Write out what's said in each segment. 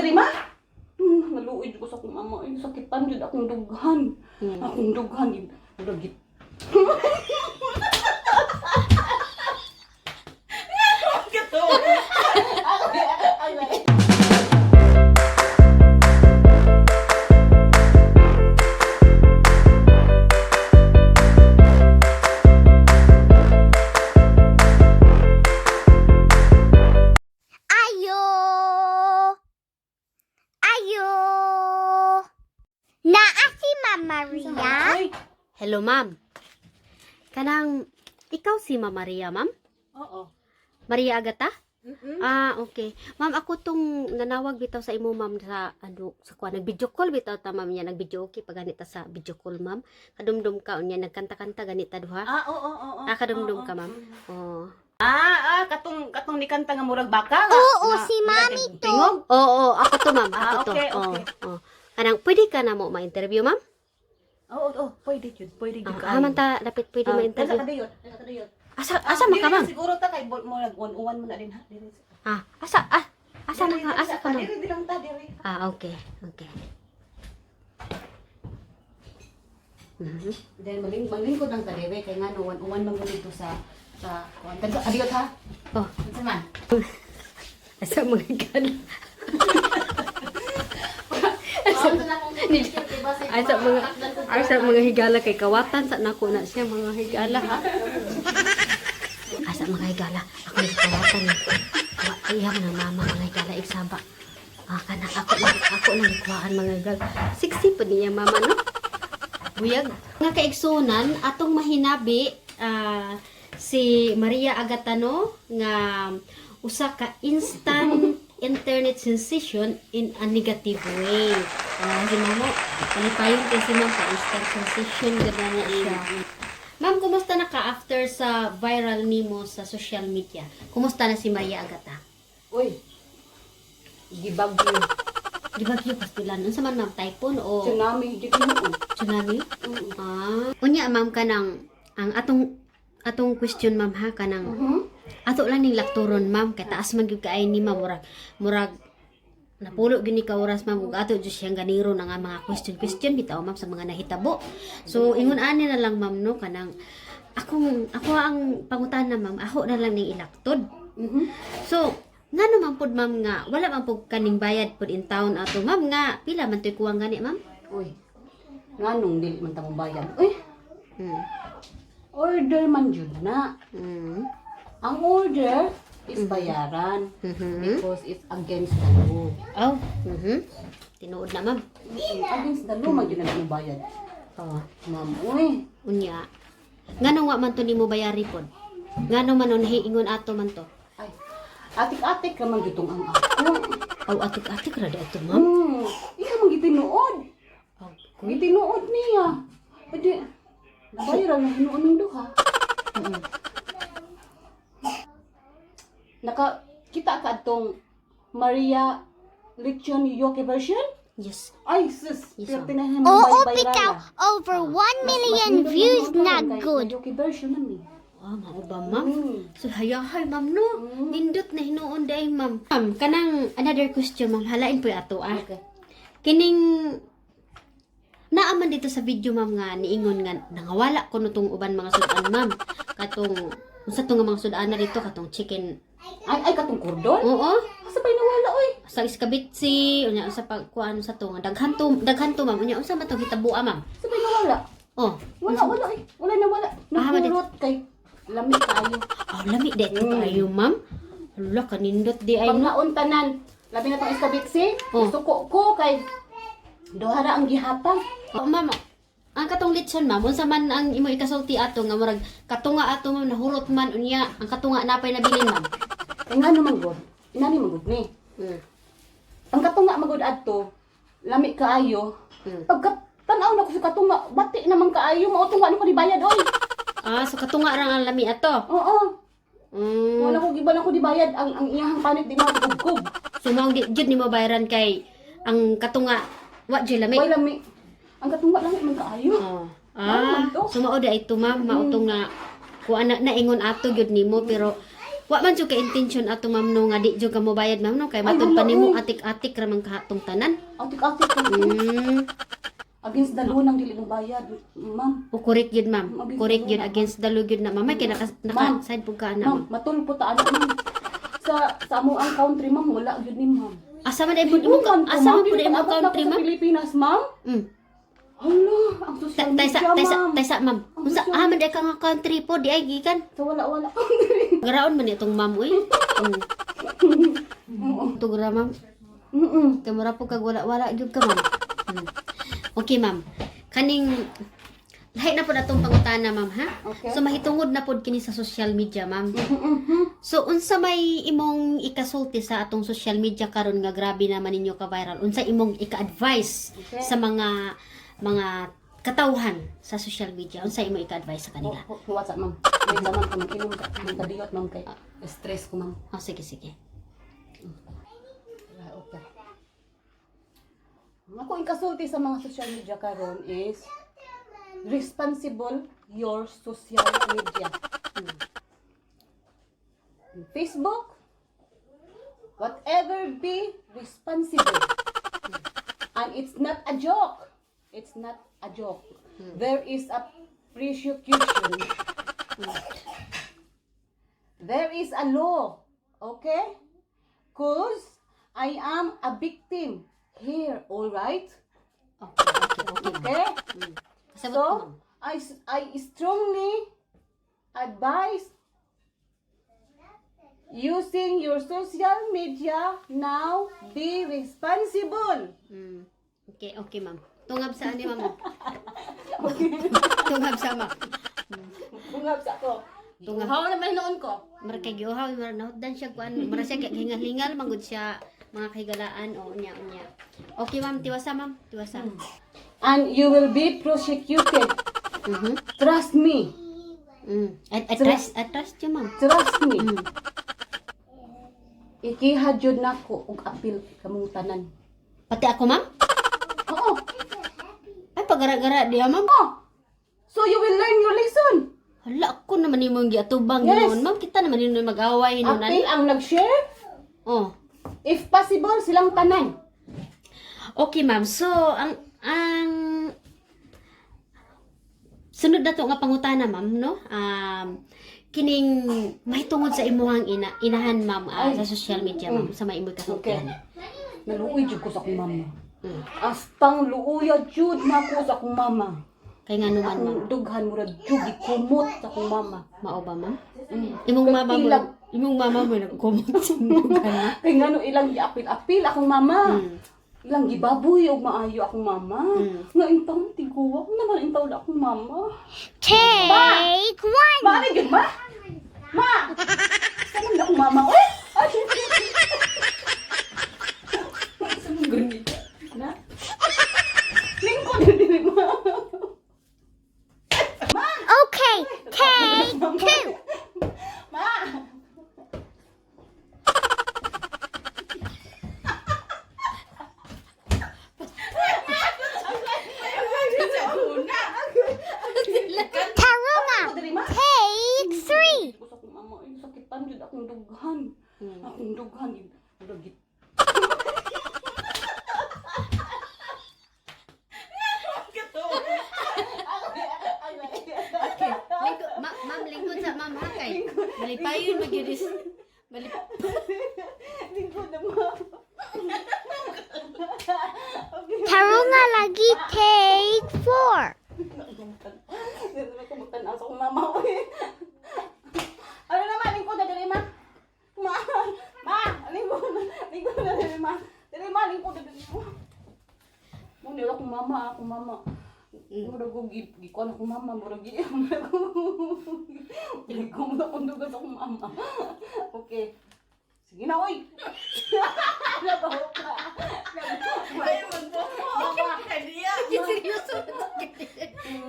diri ma? Naluoy ko sa akong ama. Ay, sakitan jud akong dughan. Akong dughan gid. Dugit. Ayo! Ayo! Naa si Ma'am Maria? Hello, ma'am. Kanang, ikaw si Ma'am Maria, ma'am? Oo. Maria Agata? Ah, okay. Ma'am, ako tong nanawag bitaw sa imo, ma'am, sa, sa kuha, nag-video call bitaw ta, ma'am, niya, nag-video okay, pag ganita sa video call, ma'am. Kadumdum ka, niya, nagkanta-kanta, ganita, duha. Oo. Kadumdum ka, ma'am. Oo. Katong ni kanta nga murag baka nga. Oo, si Mami to. Tingog? Oo, ako to, ma'am. Ako to. Okay. Oo. Kanang, pwede ka na mo ma-interview, ma'am? Oo, pwede yun. Pwede yun. Man ta, dapat pwede ma-interview. Nasa kadayot. Asa man ka, ma'am? Siguro ta kay murag one mo na din ha. Asa man ka? Asa ka, ma'am? Diri lang ta, diri. Okay. Then malingkod lang ta diri kay ngano one man mo dito sa kuan. Adiyot ha. Oh, Unsa man? asa mga gala. Asa mga higala kay kawatan sa nako na siya mga higala ha. Asa mga higala, ako ni kawatan ni. Ayaw na mama mga higala igsaba. Kana ako nang kuhaan mga higala. Sexy pa niya mama no. Buyag. Nga kaigsunan atong mahinabi si Maria Agatano nga usa ka instant internet sensation in a negative way. Si mamo, palipayon kay si ma'am ka instant sensation ganda na siya. Ma'am, kumusta na ka after sa viral nimo sa social media? Kumusta na si Maria Agata? Uy. Gibagyo. Di ba kayo pastilan? Unsa man ma'am, typhoon o Tsunami di ko mo. tsunami? Unya ma'am kanang ang atong question ma'am ha kanang ato lang ning lakturon ma'am kay taas man gyud kaay ni ma'am murag napulo gyud ni ka oras ma'am ug ato jud siyang ganiro na nga mga question bitaw ma'am sa mga nahitabo. So ingon ani na lang ma'am no kanang ako ang pangutana ma'am ako na lang ning ilaktod. So ngano man pud ma'am nga wala man pud kaning bayad pud in town ato ma'am nga pila man toy kuwang gani ma'am? Uy. Nganong dili man ta mo bayad? Uy. Hmm. Order man jud na. Ang order is bayaran because it's against the law. Oh. Tinuod na ma'am. Against the law man jud na mo bayad. Oh. Ma'am, uy. Unya. Ngano wa man to nimo bayari pod? Ngano man on hiingon ato man to? Ay. Atik-atik ra man gitong ang ako. Aw atik-atik ra ato ma'am. Ika man gitinuod. Oh. Gitinuod niya. Pwede. Nabayaran na hinuon ng duha. Kita ka atong Maria Lechon Yoke version? Yes. Ay, sus. Yes, Pero ma'am. tinahan Oo, bay-bayran bitaw. na. Over 1 million views na good. Yoke version na ni. Mao ba ma'am? So hayahay ma'am no. Nindot na hinuon day ma'am. Ma'am, kanang another question ma'am. Halain po ato Okay. Kining naaman dito sa video ma'am nga niingon nga nangawala ko no tong uban mga sudan ma'am. Katong unsa tong mga sudan na dito katong chicken. Ay, katong kordon? Oo. Asa pa nawala, oy? Sa iskabitsi, unya sa pagkuan sa to nga daghan to ma'am. Unya unsa man tong hitabo ma'am? Asa pa nawala? Oh. Wala eh. Wala na wala. Nagurot kay lami kayo. Oh, lami dito kayo ma'am. Hala kanindot di ay no. Pagnaon tanan, labi na tong iskabitsi, suko ko kay duha ra ang gihatag. Oh, ma'am. Ang katong litson ma'am, unsa man ang imo ikasulti ato nga murag katunga ato ma'am nahurot man unya ang katunga napay nabilin ma'am. Kay ngano man gud? Inani man gud ni. Ang katunga magud adto, lami kaayo. Pagka tan-aw na ko sa katunga, bati naman kaayo, mao tunga ni ko dibayad oy. So katunga ra ang lami ato. Oo. Wala ko giban ako dibayad ang iyang panit di magugub. So mao jud nimo bayaran kay ang katunga wa jud lami. Wala lami. Ang katunga lami man kaayo. So mao da ito ma'am, mao tong na kuan na ingon ato gyud nimo pero Wa man jud ka intention ato ma'am no nga di jud ka mo bayad ma'am no kay Ay, matud wala, pa nimo uy. atik-atik ra man kahatong tanan. Atik-atik ka to. Against the law nang dili mo bayad, ma'am. O correct yun ma'am. Against Correct the yun law. against the law yun na ma'am. May kaya Ma'am. naka-side po ka na Ma'am, ma'am. matulpo ta ano, ma'am. Sa amo ang country, ma'am, wala yun ni ma'am. Asa man dahil mo asa man po dahil mo country Sa ma'am? Pilipinas, ma'am. Mm. Hala, ang social media, ma'am. Taysa ma'am. Unsa man dahil ka nga country po di ay gikan. Sa wala-wala. Garaon man itong ma'am uy. Tugra ma'am. Kamura po kag wala-wala jud ka ma'am. Okay ma'am. Kaning lahi na po natong pangutana ma'am ha. Okay. So mahitungod na pod kini sa social media ma'am. So unsa may imong ikasulti sa atong social media karon nga grabe naman ninyo ka viral? Unsa imong ika-advise Okay. sa mga katawhan sa social media? Unsa imong ika-advise sa kanila? What's up, ma'am? May zaman ko mag-inom ka. Magkadiyot, ma'am, kay stress ko, ma'am. Oh, sige sige. Okay. Ako yung kasulti sa mga social media karon is responsible your social media. Facebook, whatever, be responsible. And it's not a joke. It's not a joke. There is a prosecution. There is a law. Okay? Cause I am a victim here, all right? Okay. Okay? Kasabot ko, So, ma'am. I strongly advise using your social media now, be responsible. Okay ma'am. Tungab sa ani ma'am. Tungab sa ma'am. Bungab sa ko. Tungab. How naman noon ko? Mara kay giuhaw, mara nahutdan siya kuan, mara siya hingal-hingal manggod siya mga kahigalaan o unya. Okay ma'am, tiwasa ma'am, tiwasa. And you will be prosecuted. Trust me. Atras siya ma'am. Trust me. Ikihadyod na ko og apil kamong tanan. Pati ako ma'am? Oo. Ay pagara-gara diha ma'am. Oh. So you will learn your lesson. Hala ako naman imong giatubang Yes. noon ma'am. Kita naman yun mag-away noon. Apil ang nag-share. Oh. If possible, silang tanan. Okay ma'am. So ang sunod na to nga pangutana ma'am no. Kining mahitungod sa imuhang inahan ma'am sa social media ma'am sa may imong kasultihan. Naluoy jud ko sa akong mama. Astang luuya jud na ko sa akong mama. Kay nga naman ma'am. Akong dughan mura jud gikumot sa akong mama. Mao ba ma'am? Mm. Imong Kay mama mo, ilang- imong mama mo nagkomment sa dugan. Kay ngano ilang giapil-apil akong mama. Ilang gibaboy og maayo akong mama. Nga intaw tiguwa ko naman intaw na akong mama. Take one. Ma, ano yun, ma? Ma! Saan na akong mama? Uy! Ay! Saan ang ganito? Na? Lingkod din, ma. Okay, take two. Ma! Taruna, Ako dali, ma. take three. Gusto akong mama, ay sakitan yun akong dughan. Akong dughan. Dugit. Okay. Ma'am, lingkod sa ma'am ha kay. Malipayon magyudis. Lingkod na, ma. Taruna lagi, take four. Hindi na ko magtanaw sa akong mama. Uy. Ano naman, lingkod na dali, ma. Ma! Ma! Lingkod na dali, ma. Dali, ma, lingkod na dali. Muna akong mama, akong mama. Mura ko gikuan akong mama, mura muna akong dugan sa akong mama. Okay. Sige na, oy! Nabaho ka. Ay, Seryoso.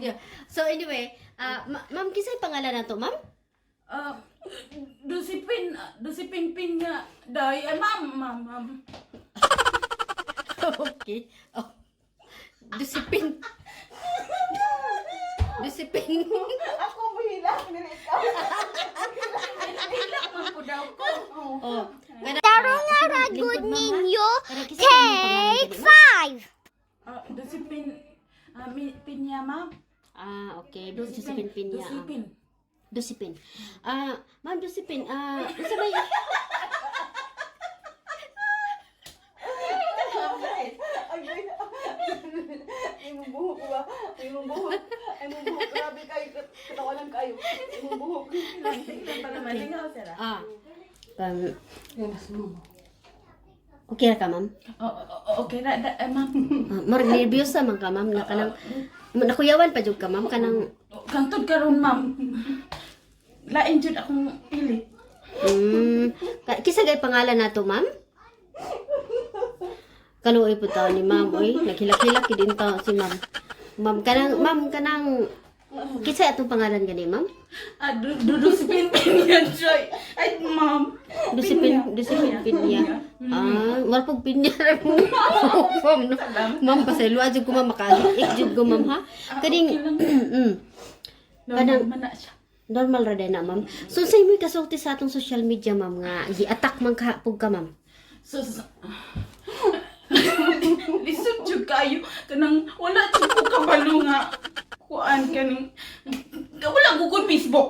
Yeah. So anyway, ma'am kisay pangalan na to, ma'am? Dusipin nga day ma'am. Okay. Oh. Dusipin. Ako bilang. dili ikaw. Hilak man po daw ko. Oh. Tarong nga ragod ninyo. Take 5. Dosipin. Pinya, ma'am. Ah, okay. Josephine Pinya. Dosipin. Josephine. Ma'am Josephine, isa ba yung... Ay mo buhok ba? Ay mo buhok. Grabe kayo. Katawanan kayo. Ay mo buhok. Para malingaw sila. Okay ra ka, ma'am? Okay na, ma'am. Mar nervous man ka, ma'am, na kanang nakuyawan pa jud ka, ma'am, kanang Kantod karon, ma'am. Lain jud akong pili. Kisa gay pangalan nato, ma'am? Kaluoy po tao ni ma'am, oy, naghilak-hilak din tao si ma'am. Ma'am kanang kisa atong pangalan gani, ma'am? Dosipin Pinya, Joy. Ay, ma'am. Josephine Pinya. Marpog Pinya ra mo. Ma'am, no? Ma'am, pasaylo jud ko, ma'am, makaagit jud ko, ma'am, ha? Kading Normal man na siya. normal ra din na, ma'am. So say mo kasulti sa atong social media, ma'am, nga gi-attack man kahapog ka, ma'am. Lisod jud kayo kanang wala jud ko kabalo nga kuan kaning wala ko ko Facebook.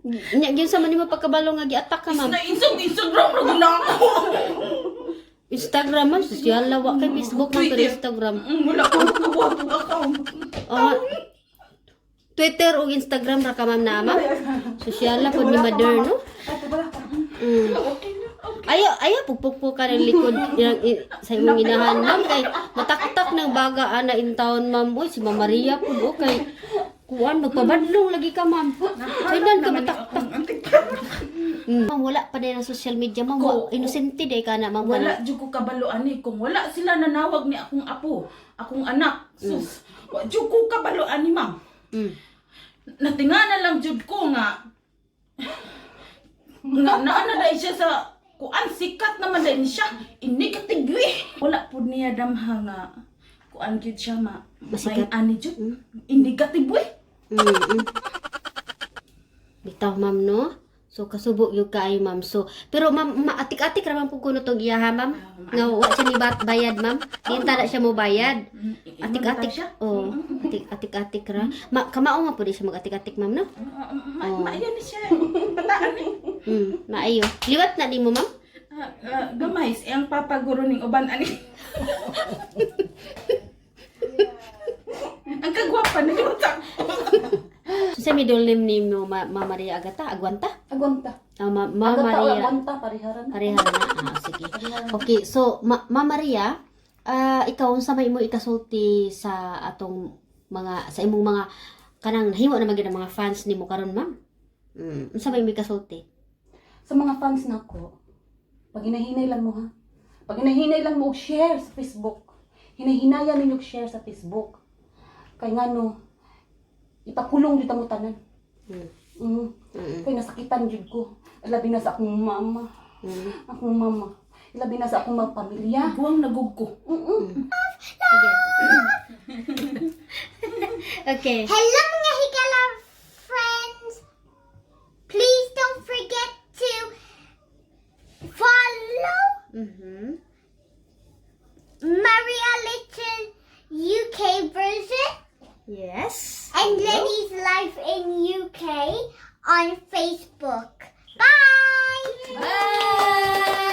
Nya gyud sa man nimo pagkabalo nga gi-attack ka, ma'am. Na Instagram ra na ako. Instagram, ma'am, social lawa kay Facebook man pero Instagram. Wala ko kabuhat og account. Twitter o Instagram ra ka, ma'am, na, ma'am. Social la pod ni mother, no? Okay na. Ayaw, pugpugpo ka ng likod sa imong inahan, ma'am. Kay mataktak ng baga, ana in town, ma'am. Uy, si Ma'am Maria po, kay kuan, magpabadlong lagi ka, ma'am. Kailan ka mataktak? Ma'am, wala pa din ang social media, ma'am. Inosente day ka na, ma'am. Wala jud ko kabalo ani kung wala sila nanawag ni akong apo, akong anak. Sus, wa jud ko kabalo ani, ma'am. Natingana lang jud ko nga naana dai siya sa kuan sikat naman dai siya indikatigwi wala pud niya damha nga kuan gyud siya Masikat. ani jud indikatigwi. Bitaw, ma'am, no? So, kasubo yung kaayo, ma'am. So, pero, ma'am, atik-atik raman po kuno tong iyaha, ma'am. Nga, wa siya ni bayad, ma'am. Di na siya mo bayad. Atik-atik siya. Oh, atik-atik ra. Kamao nga po di siya mag-atik-atik, ma'am, no? Maayo ni siya bataan ni. Maayo. Liwat na di mo, ma'am? Gamay ang papaguro ning uban ani. Ang kagwapa ni utak. So, sa middle name ni mo, Ma'am Maria Agata? Agwanta? Agwanta. Ma'am Agata o Maria. agwanta, pariharan. Parehara na. Sige. Okay, so, Ma'am Maria, ikaw, sa may mo ikasulti sa atong sa imong mga, kanang nahiwa na maging mga fans ni mo karon, ma'am? Sa may mo ikasulti? Sa mga fans nako, pag hinahinay lang mo ha. Pag hinahinay lang mo share sa Facebook. Hinahinaya ninyo share sa Facebook. Kay ngano ipakulong dito mo tanan. Kay nasakitan jud ko. Labi na sa akong mama. Akong mama. Labi na sa akong mga pamilya. Buwang nagugko. Okay. Hello mga higala friends. Please don't forget to follow Maria Little UK version Yes. and Lenny's Life in UK on Facebook. Bye! Bye!